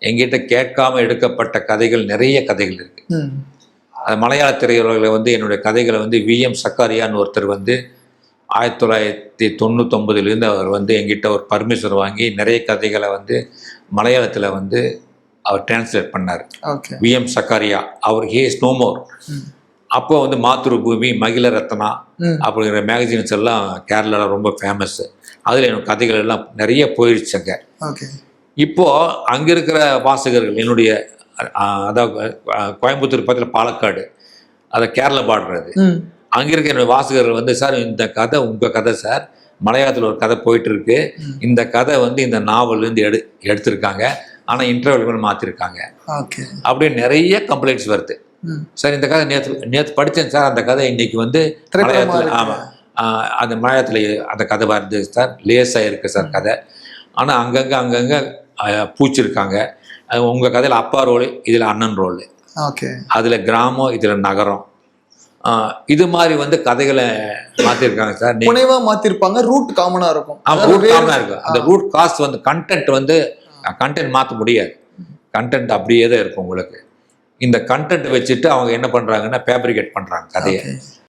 எங்கிட்ட கேட்காம எடுக்கப்பட்ட கதைகள் நிறைய கதைகள் இருக்கு. அது மலையாள திரையுலகில் வந்து என்னுடைய கதைகளை வந்து விஎம் சக்காரியான்னு ஒருத்தர் வந்து 1999 அவர் வந்து எங்கிட்ட ஒரு பர்மிஷன் வாங்கி நிறைய கதைகளை வந்து மலையாளத்தில் வந்து அவர் டிரான்ஸ்லேட் பண்ணார். விஎம் சக்காரியா அவர் ஹி இஸ் நோ மோர். அப்போ வந்து மாத்ரு பூமி, மகிழ ரத்னா அப்படிங்கிற மேகசின்ஸ் எல்லாம் கேரளாவில் ரொம்ப ஃபேமஸ்ஸு. அதில் எனக்கு கதைகள் எல்லாம் நிறைய போயிடுச்சுங்க. இப்போது அங்கே இருக்கிற வாசகர்கள் என்னுடைய அதாவது கோயம்புத்தூர் பக்கத்தில் பாலக்காடு, அதை கேரளா பாடுறது, அங்கே இருக்க என்னுடைய வாசகர்கள் வந்து சார் இந்த கதை உங்கள் கதை சார், மலையாளத்தில் ஒரு கதை போயிட்டுருக்கு, இந்த கதை வந்து இந்த நாவல்லேருந்து எடுத்திருக்காங்க, ஆனால் இன்டர்வல் மாற்றிருக்காங்க அப்படின்னு நிறைய கம்ப்ளைண்ட்ஸ் வருது. சார் இந்த கதை நேற்று படித்தேன் சார், அந்த கதை இன்னைக்கு வந்து மலையாளத்தில் அந்த மலையாளத்தில் அந்த கதை வருது சார், லேஸாக இருக்குது சார் கதை, ஆனால் அங்கங்கே பூச்சிருக்காங்க. உங்கள் கதையில் அப்பா ரோலு, இதில் அண்ணன் ரோலு, அதில் கிராமம், இதில் நகரம், இது மாதிரி வந்து கதைகளை மாற்றிருக்காங்க சார். புனைவாக மாற்றிருப்பாங்க, ரூட் காமனாக இருக்கும். ரூட் காமனாக இருக்கும். அந்த ரூட் காஸ்ட் வந்து கண்டென்ட் மாற்ற முடியாது, கண்டென்ட் அப்படியே தான் இருக்கும் உங்களுக்கு. இந்த கண்டென்ட் வச்சுட்டு அவங்க என்ன பண்ணுறாங்கன்னா ஃபேப்ரிகேட் பண்ணுறாங்க கதையை.